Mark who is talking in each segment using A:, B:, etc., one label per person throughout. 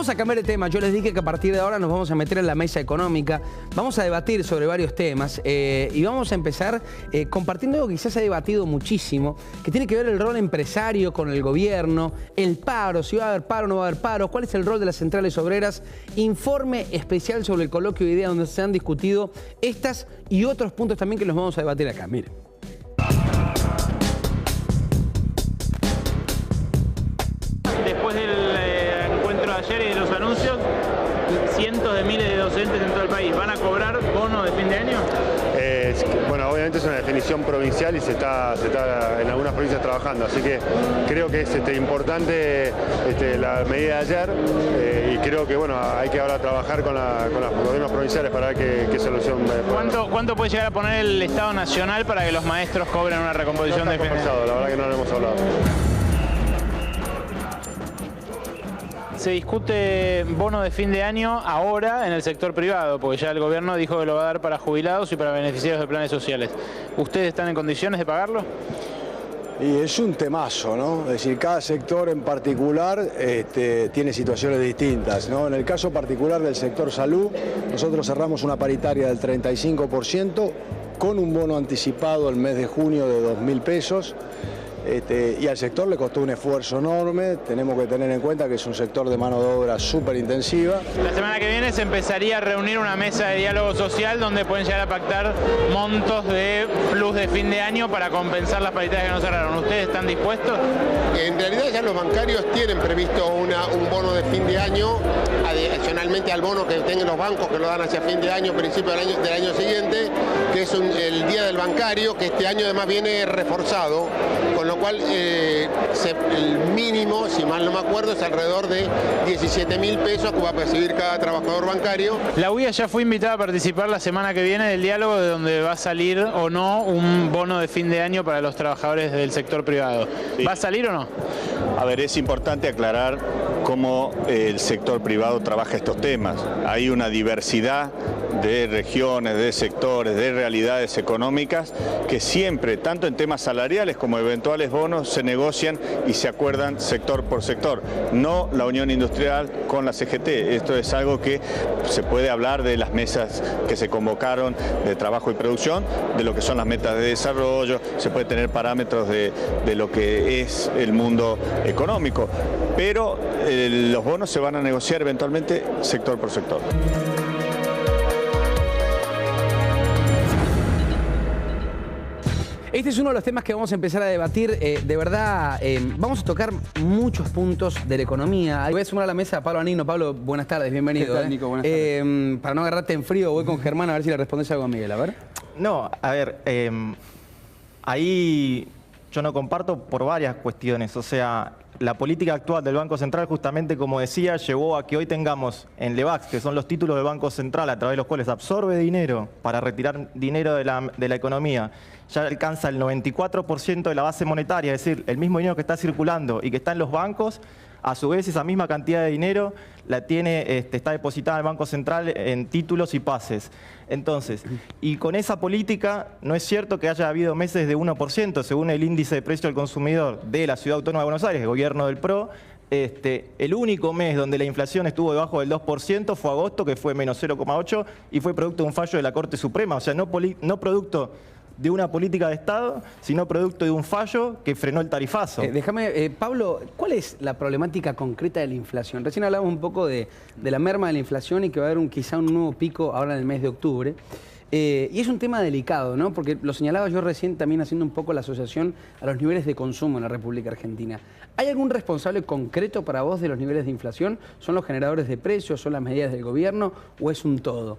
A: Vamos a cambiar de tema. Yo les dije que a partir de ahora nos vamos a meter en la mesa económica. Vamos a debatir sobre varios temas y vamos a empezar compartiendo algo que quizás se ha debatido muchísimo, que tiene que ver el rol empresario con el gobierno, el paro, si va a haber paro o no va a haber paro, cuál es el rol de las centrales obreras, informe especial sobre el coloquio de ideas donde se han discutido estas y otros puntos también que los vamos a debatir acá. Miren.
B: Después del encuentro de ayer y de los anuncios, cientos de miles de docentes en todo el país van a cobrar bono de fin de año.
C: Bueno, obviamente es una definición provincial y se está en algunas provincias trabajando, así que creo que es importante la medida de ayer y creo que bueno, hay que ahora trabajar con los gobiernos provinciales para ver qué solución.
B: ¿Cuánto puede llegar a poner el Estado Nacional para que los maestros cobren una recomposición de fin de año?
C: La verdad que no lo hemos hablado.
B: Se discute bono de fin de año ahora en el sector privado, porque ya el gobierno dijo que lo va a dar para jubilados y para beneficiarios de planes sociales. ¿Ustedes están en condiciones de pagarlo?
D: Y es un temazo, ¿no? Es decir, cada sector en particular tiene situaciones distintas, ¿no? En el caso particular del sector salud, nosotros cerramos una paritaria del 35% con un bono anticipado el mes de junio de 2.000 pesos. Y al sector le costó un esfuerzo enorme. Tenemos que tener en cuenta que es un sector de mano de obra súper intensiva.
B: La semana que viene se empezaría a reunir una mesa de diálogo social donde pueden llegar a pactar montos de plus de fin de año para compensar las paritarias que no cerraron. ¿Ustedes están dispuestos?
E: En realidad ya los bancarios tienen previsto un bono de fin de año, adicionalmente al bono que tengan los bancos que lo dan hacia fin de año, principio del año siguiente, que es el Día del Bancario, que este año además viene reforzado, con lo cual el mínimo, si mal no me acuerdo, es alrededor de 17.000 pesos que va a percibir cada trabajador bancario.
B: La UIA ya fue invitada a participar la semana que viene del diálogo de donde va a salir o no un bono de fin de año para los trabajadores del sector privado. Sí. ¿Va a salir o no?
F: A ver, es importante aclarar cómo el sector privado trabaja estos temas. Hay una diversidad de regiones, de sectores, de realidades económicas que siempre, tanto en temas salariales como eventuales bonos, se negocian y se acuerdan sector por sector, no la Unión Industrial con la CGT. Esto es algo que se puede hablar de las mesas que se convocaron de trabajo y producción, de lo que son las metas de desarrollo, se puede tener parámetros de lo que es el mundo económico, pero los bonos se van a negociar eventualmente sector por sector.
A: Este es uno de los temas que vamos a empezar a debatir. De verdad, vamos a tocar muchos puntos de la economía. Voy a sumar a la mesa a Pablo Anino. Pablo, buenas tardes, bienvenido.
G: ¿Qué tal, Nico? Buenas tardes.
A: Para no agarrarte en frío, voy con Germán a ver si le respondes algo a Miguel. A ver.
G: No, a ver, ahí yo no comparto por varias cuestiones. O sea, la política actual del Banco Central, justamente como decía, llevó a que hoy tengamos en LEBACS, que son los títulos del Banco Central a través de los cuales absorbe dinero para retirar dinero de la economía, ya alcanza el 94% de la base monetaria, es decir, el mismo dinero que está circulando y que está en los bancos, a su vez esa misma cantidad de dinero la tiene, está depositada en el Banco Central en títulos y pases. Entonces, y con esa política no es cierto que haya habido meses de 1%, según el índice de precio al consumidor de la Ciudad Autónoma de Buenos Aires, el gobierno del PRO, el único mes donde la inflación estuvo debajo del 2% fue agosto, que fue menos 0,8%, y fue producto de un fallo de la Corte Suprema, o sea, no producto de una política de Estado, sino producto de un fallo que frenó el tarifazo.
A: Déjame, Pablo, ¿cuál es la problemática concreta de la inflación? Recién hablamos un poco de la merma de la inflación y que va a haber quizá un nuevo pico ahora en el mes de octubre. Y es un tema delicado, ¿no? Porque lo señalaba yo recién también haciendo un poco la asociación a los niveles de consumo en la República Argentina. ¿Hay algún responsable concreto para vos de los niveles de inflación? ¿Son los generadores de precios, son las medidas del gobierno o es un todo?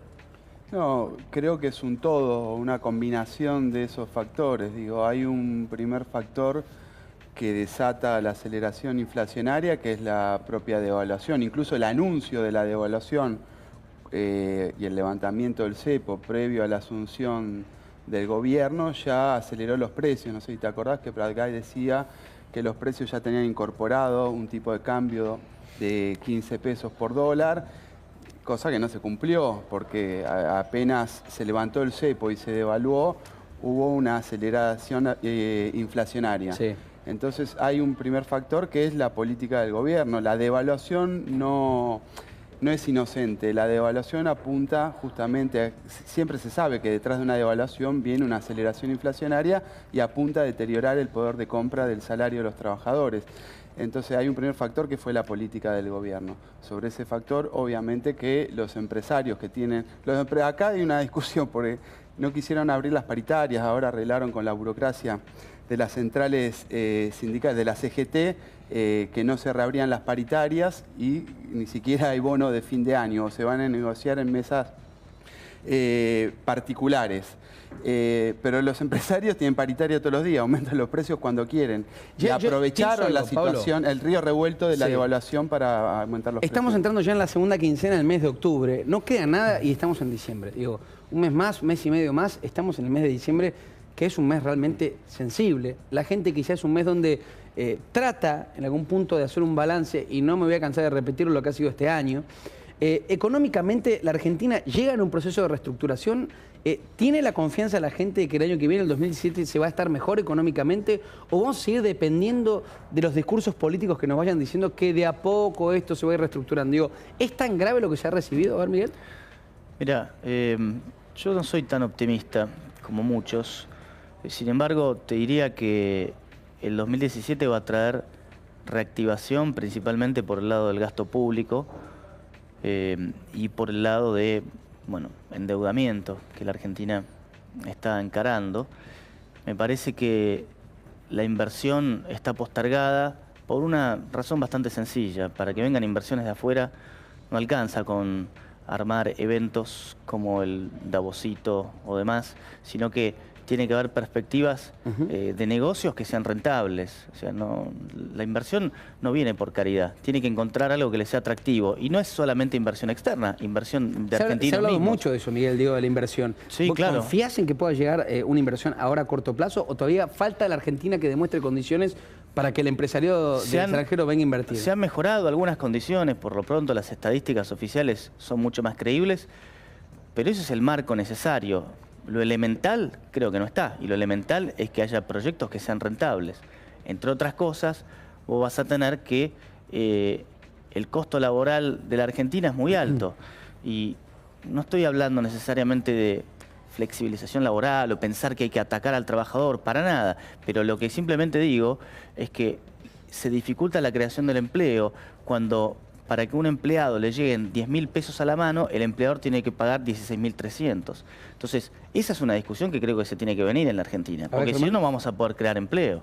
H: No, creo que es un todo, una combinación de esos factores. Digo, hay un primer factor que desata la aceleración inflacionaria, que es la propia devaluación. Incluso el anuncio de la devaluación y el levantamiento del cepo previo a la asunción del gobierno ya aceleró los precios. No sé si te acordás que Pratgay decía que los precios ya tenían incorporado un tipo de cambio de 15 pesos por dólar, cosa que no se cumplió, porque apenas se levantó el cepo y se devaluó, hubo una aceleración inflacionaria. Sí. Entonces hay un primer factor que es la política del gobierno. La devaluación no es inocente. La devaluación apunta justamente, siempre se sabe que detrás de una devaluación viene una aceleración inflacionaria y apunta a deteriorar el poder de compra del salario de los trabajadores. Entonces hay un primer factor que fue la política del gobierno. Sobre ese factor, obviamente que los empresarios que tienen... Acá hay una discusión porque no quisieron abrir las paritarias, ahora arreglaron con la burocracia de las centrales sindicales, de la CGT, que no se reabrían las paritarias y ni siquiera hay bono de fin de año, o se van a negociar en mesas particulares. Pero los empresarios tienen paritaria todos los días, aumentan los precios cuando quieren. Y aprovecharon la situación, Pablo, el río revuelto de la devaluación para aumentar los precios.
A: Estamos entrando ya en la segunda quincena del mes de octubre. No queda nada y estamos en diciembre. Digo, un mes más, un mes y medio más, estamos en el mes de diciembre, que es un mes realmente sensible. La gente quizás es un mes donde trata en algún punto de hacer un balance, y no me voy a cansar de repetir lo que ha sido este año. Económicamente, la Argentina llega en un proceso de reestructuración. ¿Tiene la confianza la gente de que el año que viene, el 2017, se va a estar mejor económicamente? ¿O vamos a seguir dependiendo de los discursos políticos que nos vayan diciendo que de a poco esto se va a ir reestructurando? Digo, ¿es tan grave lo que se ha recibido? A ver, Miguel.
I: Mirá, yo no soy tan optimista como muchos. Sin embargo, te diría que el 2017 va a traer reactivación principalmente por el lado del gasto público y por el lado de, bueno, endeudamiento que la Argentina está encarando. Me parece que la inversión está postergada por una razón bastante sencilla. Para que vengan inversiones de afuera no alcanza con armar eventos como el Davosito o demás, sino que tiene que haber perspectivas de negocios que sean rentables. O sea, la inversión no viene por caridad, tiene que encontrar algo que le sea atractivo. Y no es solamente inversión externa, inversión de argentinos.
A: Se ha hablado mucho de eso, Miguel, digo, de la inversión.
I: Sí,
A: ¿Vos
I: claro.
A: confías en que pueda llegar una inversión ahora a corto plazo, o todavía falta a la Argentina que demuestre condiciones para que el empresario del extranjero venga a invertir?
I: Se han mejorado algunas condiciones, por lo pronto las estadísticas oficiales son mucho más creíbles, pero ese es el marco necesario. Lo elemental creo que no está, y lo elemental es que haya proyectos que sean rentables. Entre otras cosas, vos vas a tener que el costo laboral de la Argentina es muy alto, y no estoy hablando necesariamente de flexibilización laboral o pensar que hay que atacar al trabajador, para nada, pero lo que simplemente digo es que se dificulta la creación del empleo cuando para que un empleado le lleguen 10.000 pesos a la mano, el empleador tiene que pagar 16.300. Entonces, esa es una discusión que creo que se tiene que venir en la Argentina, porque si no, no vamos a poder crear empleo.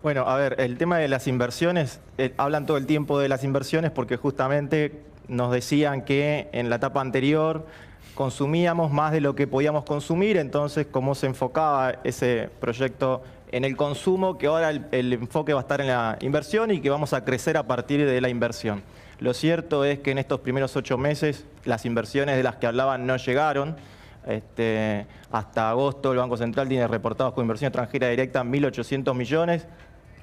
G: Bueno, a ver, el tema de las inversiones, hablan todo el tiempo de las inversiones porque justamente nos decían que en la etapa anterior consumíamos más de lo que podíamos consumir, entonces cómo se enfocaba ese proyecto en el consumo, que ahora el enfoque va a estar en la inversión y que vamos a crecer a partir de la inversión. Lo cierto es que en estos primeros 8 meses las inversiones de las que hablaban no llegaron. Hasta agosto el Banco Central tiene reportados con inversión extranjera directa 1.800 millones,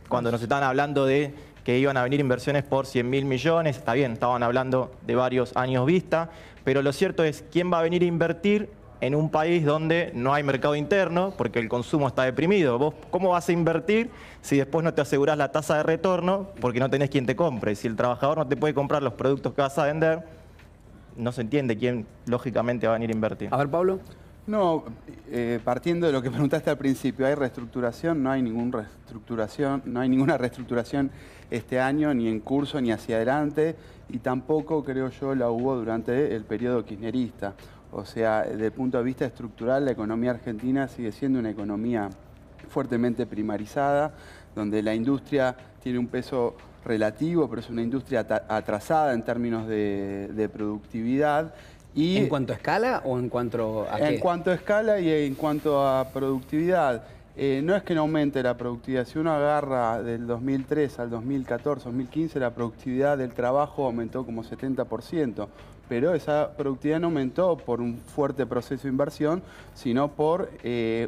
G: cuando nos estaban hablando de que iban a venir inversiones por 100.000 millones. Está bien, estaban hablando de varios años vista, pero lo cierto es, ¿quién va a venir a invertir en un país donde no hay mercado interno porque el consumo está deprimido? ¿Vos cómo vas a invertir si después no te asegurás la tasa de retorno porque no tenés quien te compre? Si el trabajador no te puede comprar los productos que vas a vender, no se entiende quién lógicamente va a venir a invertir.
A: A ver, Pablo.
H: No, partiendo de lo que preguntaste al principio, ¿hay reestructuración? No hay ninguna reestructuración este año, ni en curso, ni hacia adelante, y tampoco, creo yo, la hubo durante el periodo kirchnerista. O sea, desde el punto de vista estructural, la economía argentina sigue siendo una economía fuertemente primarizada, donde la industria tiene un peso relativo, pero es una industria atrasada en términos de productividad. Y
A: ¿en cuanto a escala o en cuanto a qué?
H: En cuanto a escala y en cuanto a productividad. No es que no aumente la productividad. Si uno agarra del 2003 al 2014, 2015, la productividad del trabajo aumentó como 70%. Pero esa productividad no aumentó por un fuerte proceso de inversión, sino por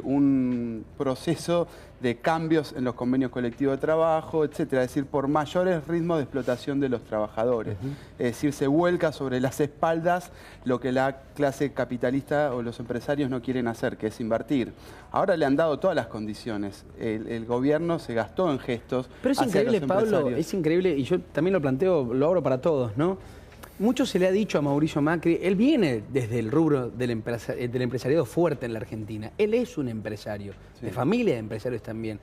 H: un proceso de cambios en los convenios colectivos de trabajo, etcétera, es decir, por mayores ritmos de explotación de los trabajadores. Es decir, se vuelca sobre las espaldas lo que la clase capitalista o los empresarios no quieren hacer, que es invertir. Ahora le han dado todas las condiciones. El gobierno se gastó en gestos.
A: Pero es increíble, Pablo, es increíble, y yo también lo planteo, lo abro para todos, ¿no? Mucho se le ha dicho a Mauricio Macri, él viene desde el rubro del empresariado fuerte en la Argentina. Él es un empresario, de familia de empresarios también.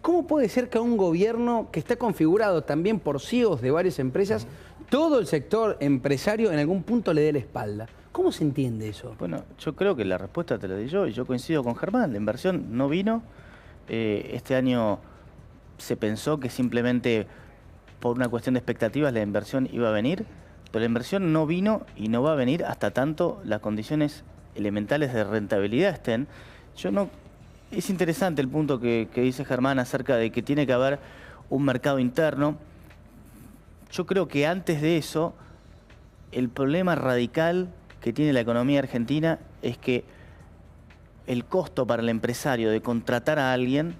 A: ¿Cómo puede ser que a un gobierno que está configurado también por CEOs de varias empresas, todo el sector empresario en algún punto le dé la espalda? ¿Cómo se entiende eso?
I: Bueno, yo creo que la respuesta te la di yo y yo coincido con Germán. La inversión no vino. Este año se pensó que simplemente por una cuestión de expectativas la inversión iba a venir. Pero la inversión no vino y no va a venir hasta tanto las condiciones elementales de rentabilidad estén. Es interesante el punto que dice Germán acerca de que tiene que haber un mercado interno. Yo creo que antes de eso, el problema radical que tiene la economía argentina es que el costo para el empresario de contratar a alguien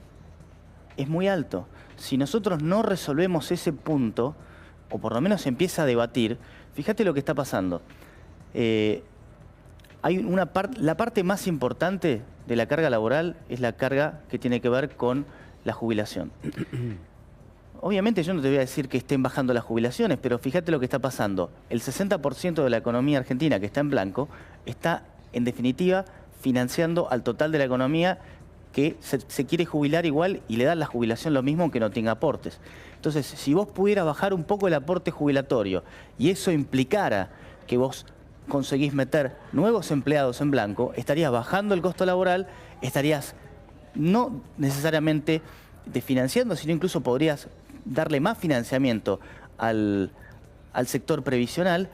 I: es muy alto. Si nosotros no resolvemos ese punto, o por lo menos se empieza a debatir, fíjate lo que está pasando. La parte más importante de la carga laboral es la carga que tiene que ver con la jubilación. Obviamente yo no te voy a decir que estén bajando las jubilaciones, pero fíjate lo que está pasando. El 60% de la economía argentina que está en blanco está, en definitiva, financiando al total de la economía que se quiere jubilar igual y le dan la jubilación lo mismo aunque no tenga aportes. Entonces, si vos pudieras bajar un poco el aporte jubilatorio y eso implicara que vos conseguís meter nuevos empleados en blanco, estarías bajando el costo laboral, estarías no necesariamente desfinanciando, sino incluso podrías darle más financiamiento al sector previsional,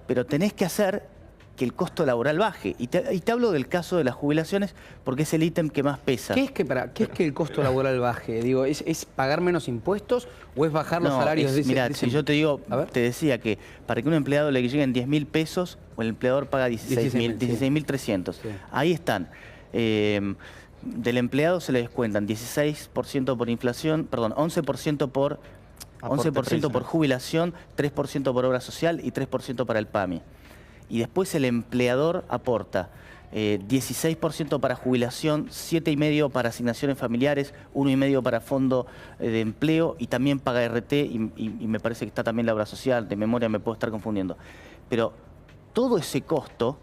I: pero tenés que hacer que el costo laboral baje. Y te hablo del caso de las jubilaciones porque es el ítem que más pesa.
A: ¿Qué es que el costo laboral baje? Digo, ¿es pagar menos impuestos o es bajar los salarios de ese?
I: Mirá, si yo te digo, te decía que para que un empleado le lleguen 10.000 pesos, o el empleador paga 16.300. Sí. Ahí están. Del empleado se le descuentan 16% por inflación, perdón, 11% por 11% por jubilación, 3% por obra social y 3% para el PAMI. Y después el empleador aporta 16% para jubilación, 7,5% para asignaciones familiares, 1,5% para fondo de empleo y también paga RT y me parece que está también la obra social, de memoria me puedo estar confundiendo. Pero todo ese costo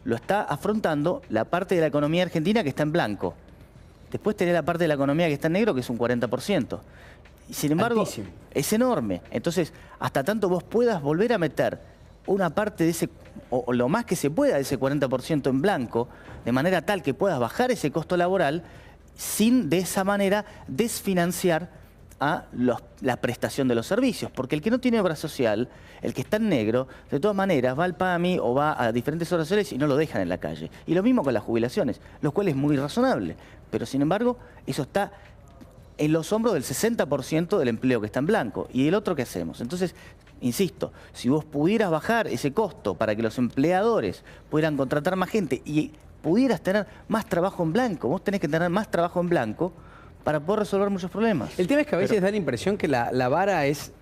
I: lo está afrontando la parte de la economía argentina que está en blanco. Después tenés la parte de la economía que está en negro, que es un 40%. Y sin embargo, es enorme. Entonces, hasta tanto vos puedas volver a meter una parte de ese, o lo más que se pueda de ese 40% en blanco, de manera tal que puedas bajar ese costo laboral, sin de esa manera desfinanciar a la prestación de los servicios. Porque el que no tiene obra social, el que está en negro, de todas maneras va al PAMI o va a diferentes obras sociales y no lo dejan en la calle. Y lo mismo con las jubilaciones, lo cual es muy razonable. Pero sin embargo, eso está en los hombros del 60% del empleo que está en blanco. ¿Y el otro qué hacemos? Entonces, insisto, si vos pudieras bajar ese costo para que los empleadores pudieran contratar más gente y pudieras tener más trabajo en blanco, vos tenés que tener más trabajo en blanco para poder resolver muchos problemas.
A: El tema es que a veces da la impresión que la vara es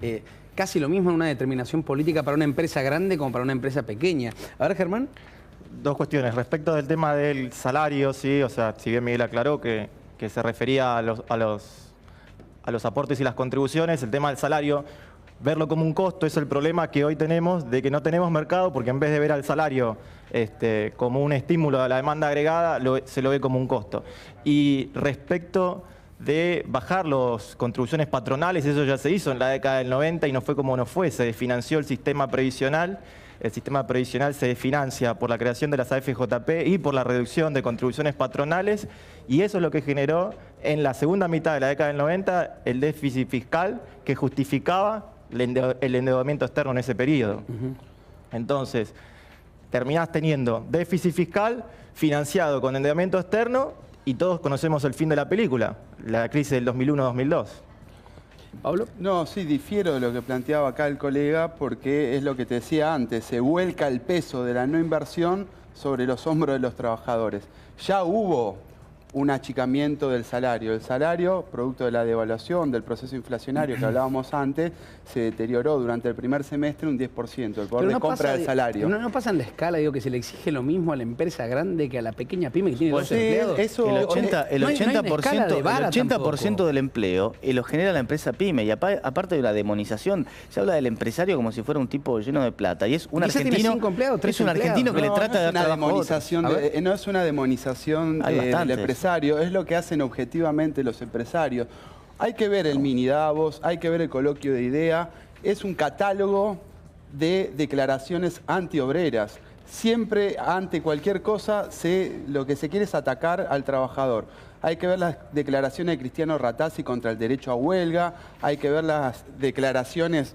A: casi lo mismo en una determinación política para una empresa grande como para una empresa pequeña. A ver, Germán.
G: Dos cuestiones. Respecto del tema del salario, sí, o sea, si bien Miguel aclaró que se refería a los aportes y las contribuciones, el tema del salario, verlo como un costo es el problema que hoy tenemos de que no tenemos mercado, porque en vez de ver al salario como un estímulo a la demanda agregada, se lo ve como un costo. Y respecto de bajar las contribuciones patronales, eso ya se hizo en la década del 90 y no fue como no fue, se desfinanció el sistema previsional. El sistema previsional se desfinancia por la creación de las AFJP y por la reducción de contribuciones patronales, y eso es lo que generó en la segunda mitad de la década del 90 el déficit fiscal que justificaba el endeudamiento externo en ese periodo. Entonces, terminás teniendo déficit fiscal financiado con endeudamiento externo y todos conocemos el fin de la película, la crisis del 2001-2002.
H: ¿Pablo? No, sí, difiero de lo que planteaba acá el colega porque es lo que te decía antes, se vuelca el peso de la no inversión sobre los hombros de los trabajadores. Ya hubo un achicamiento del salario. El salario, producto de la devaluación, del proceso inflacionario que hablábamos antes, se deterioró durante el primer semestre un 10%, el poder de compra del salario.
A: ¿No pasa en la escala, digo, que se le exige lo mismo a la empresa grande que a la pequeña pyme que tiene
I: Pues
A: dos empleados?
H: Eso,
I: el 80% del empleo lo genera la empresa pyme, y aparte de la demonización, se habla del empresario como si fuera un tipo lleno de plata, y es un argentino, que le trata de dar trabajo a otros.
H: No es una demonización del empresario, es lo que hacen objetivamente los empresarios. Hay que ver el mini Davos, hay que ver el coloquio de idea, es un catálogo de declaraciones antiobreras. Siempre, ante cualquier cosa, lo que se quiere es atacar al trabajador. Hay que ver las declaraciones de Cristiano Ratazzi contra el derecho a huelga, hay que ver las declaraciones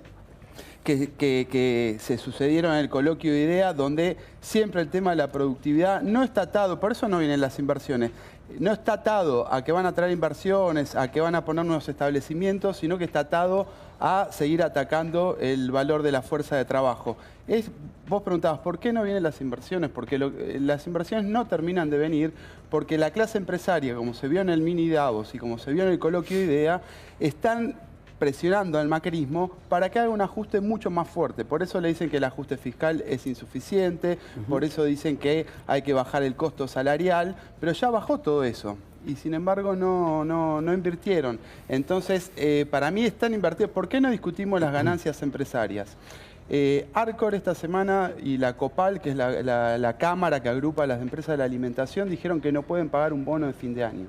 H: que se sucedieron en el coloquio de idea, donde siempre el tema de la productividad no está atado, por eso no vienen las inversiones, no está atado a que van a traer inversiones, a que van a poner nuevos establecimientos, sino que está atado a seguir atacando el valor de la fuerza de trabajo. Vos preguntabas, ¿por qué no vienen las inversiones? Porque las inversiones no terminan de venir, porque la clase empresaria, como se vio en el mini Davos y como se vio en el coloquio de idea, están presionando al macrismo para que haga un ajuste mucho más fuerte. Por eso le dicen que el ajuste fiscal es insuficiente, por eso dicen que hay que bajar el costo salarial, pero ya bajó todo eso. Y sin embargo no invirtieron. Entonces, para mí están invertidos. ¿Por qué no discutimos las ganancias empresarias? Arcor esta semana y la Copal, que es la cámara que agrupa a las empresas de la alimentación, dijeron que no pueden pagar un bono de fin de año.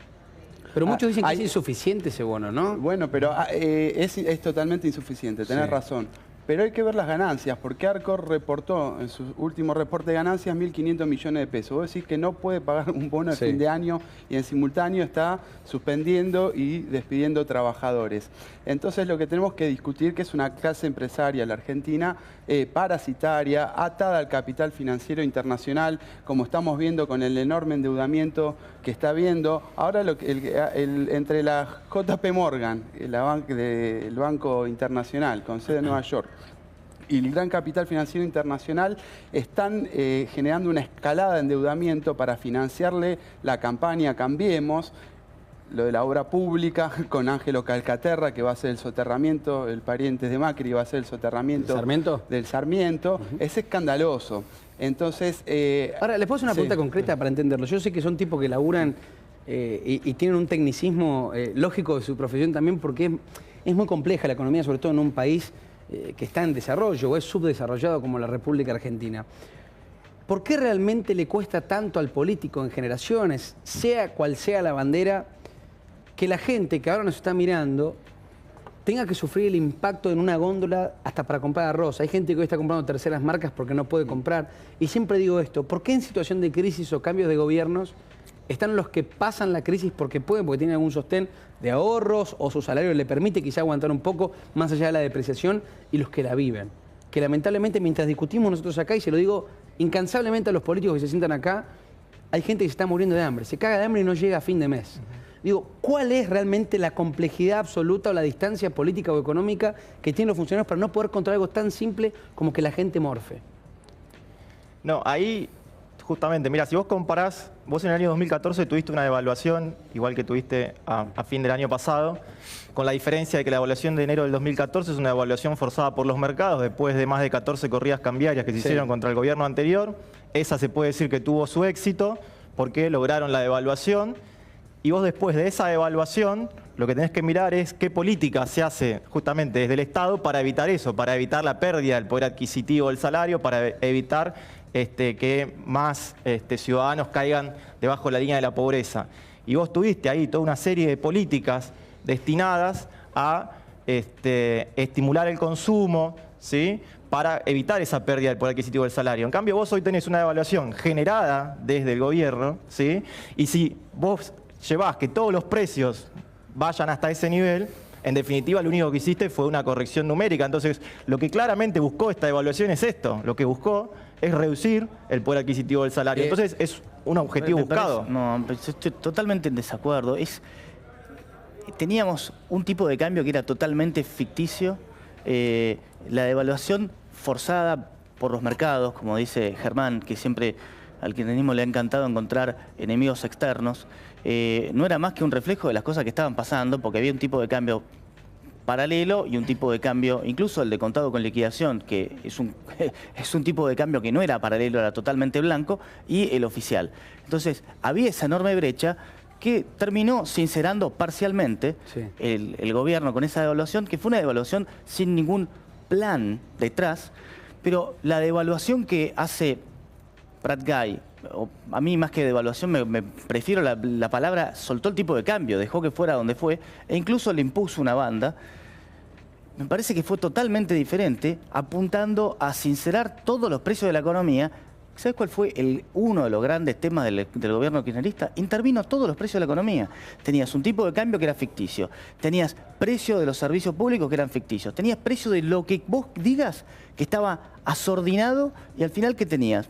A: Pero muchos dicen que es insuficiente ese bono, ¿no?
H: Bueno, pero es totalmente insuficiente, tenés razón. Pero hay que ver las ganancias, porque Arcor reportó en su último reporte de ganancias 1.500 millones de pesos. Vos decís que no puede pagar un bono de fin de año y en simultáneo está suspendiendo y despidiendo trabajadores. Entonces lo que tenemos que discutir, que es una clase empresaria, la Argentina, parasitaria, atada al capital financiero internacional, como estamos viendo con el enorme endeudamiento que está habiendo. Ahora entre la JP Morgan, el Banco Internacional, con sede en Nueva York, y el gran capital financiero internacional están generando una escalada de endeudamiento para financiarle la campaña Cambiemos, lo de la obra pública, con Ángelo Calcaterra, que va a ser el soterramiento, el pariente de Macri, va a ser el soterramiento del Sarmiento. Es escandaloso. Entonces...
A: Ahora, les puedo hacer una pregunta concreta para entenderlo. Yo sé que son tipos que laburan y tienen un tecnicismo lógico de su profesión también, porque es muy compleja la economía, sobre todo en un país que está en desarrollo o es subdesarrollado como la República Argentina. ¿Por qué realmente le cuesta tanto al político en generaciones, sea cual sea la bandera, que la gente que ahora nos está mirando tenga que sufrir el impacto en una góndola hasta para comprar arroz? Hay gente que hoy está comprando terceras marcas porque no puede comprar. Y siempre digo esto, ¿por qué en situación de crisis o cambios de gobiernos están los que pasan la crisis porque pueden, porque tienen algún sostén de ahorros o su salario le permite quizá aguantar un poco más allá de la depreciación, y los que la viven? Que lamentablemente mientras discutimos nosotros acá, y se lo digo incansablemente a los políticos que se sientan acá, hay gente que se está muriendo de hambre, se caga de hambre y no llega a fin de mes. Digo, ¿cuál es realmente la complejidad absoluta o la distancia política o económica que tienen los funcionarios para no poder controlar algo tan simple como que la gente morfe?
G: No, ahí justamente, mira, si vos comparás, vos en el año 2014 tuviste una devaluación, igual que tuviste a fin del año pasado, con la diferencia de que la devaluación de enero del 2014 es una devaluación forzada por los mercados, después de más de 14 corridas cambiarias que se hicieron contra el gobierno anterior. Esa se puede decir que tuvo su éxito, porque lograron la devaluación. Y vos después de esa devaluación, lo que tenés que mirar es qué política se hace justamente desde el Estado para evitar eso, para evitar la pérdida del poder adquisitivo del salario, para evitar que más ciudadanos caigan debajo de la línea de la pobreza. Y vos tuviste ahí toda una serie de políticas destinadas a estimular el consumo, ¿sí?, para evitar esa pérdida del poder adquisitivo del salario. En cambio, vos hoy tenés una devaluación generada desde el gobierno, ¿sí?, y si vos llevás que todos los precios vayan hasta ese nivel, en definitiva lo único que hiciste fue una corrección numérica. Entonces, lo que claramente buscó esta devaluación es esto. Lo que buscó es reducir el poder adquisitivo del salario. Entonces, es un objetivo buscado.
I: No, estoy totalmente en desacuerdo. Teníamos un tipo de cambio que era totalmente ficticio. La devaluación forzada por los mercados, como dice Germán, que siempre al kirchnerismo le ha encantado encontrar enemigos externos, no era más que un reflejo de las cosas que estaban pasando, porque había un tipo de cambio paralelo y un tipo de cambio, incluso el de contado con liquidación, que es un tipo de cambio que no era paralelo, era totalmente blanco, y el oficial. Entonces, había esa enorme brecha que terminó sincerando parcialmente el gobierno con esa devaluación, que fue una devaluación sin ningún plan detrás, pero la devaluación que hace Prat Guy, a mí más que devaluación me prefiero la palabra, soltó el tipo de cambio, dejó que fuera donde fue, e incluso le impuso una banda. Me parece que fue totalmente diferente, apuntando a sincerar todos los precios de la economía. ¿Sabes cuál fue uno de los grandes temas del gobierno kirchnerista? Intervino todos los precios de la economía. Tenías un tipo de cambio que era ficticio, tenías precios de los servicios públicos que eran ficticios, tenías precio de lo que vos digas que estaba asordinado, y al final, ¿qué tenías?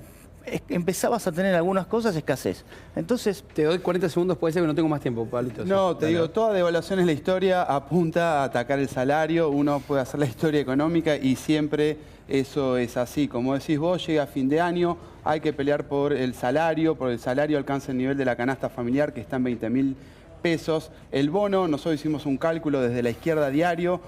I: Empezabas a tener algunas cosas escasez. Entonces,
A: te doy 40 segundos, puede ser que no tengo más tiempo, Pablito.
H: No, te digo, toda devaluación en la historia apunta a atacar el salario. Uno puede hacer la historia económica y siempre eso es así. Como decís vos, llega a fin de año, hay que pelear por el salario alcanza el nivel de la canasta familiar, que está en 20.000 pesos. El bono, nosotros hicimos un cálculo desde la izquierda diario.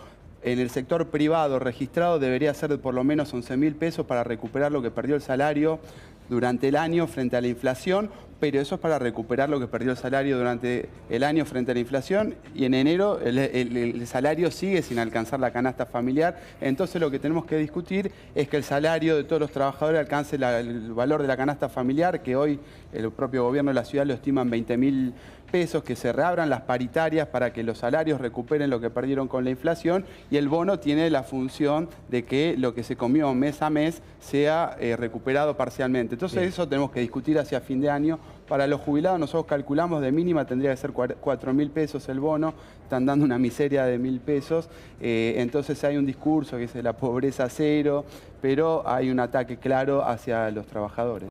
H: En el sector privado registrado debería ser de por lo menos 11.000 pesos para recuperar lo que perdió el salario durante el año frente a la inflación, pero eso es para recuperar lo que perdió el salario durante el año frente a la inflación, y en enero el salario sigue sin alcanzar la canasta familiar. Entonces lo que tenemos que discutir es que el salario de todos los trabajadores alcance el valor de la canasta familiar, que hoy el propio gobierno de la ciudad lo estima en 20.000 pesos, que se reabran las paritarias para que los salarios recuperen lo que perdieron con la inflación, y el bono tiene la función de que lo que se comió mes a mes sea recuperado parcialmente. Entonces eso tenemos que discutir hacia fin de año. Para los jubilados nosotros calculamos de mínima tendría que ser 4.000 pesos el bono, están dando una miseria de 1.000 pesos, entonces hay un discurso que es de la pobreza cero, pero hay un ataque claro hacia los trabajadores.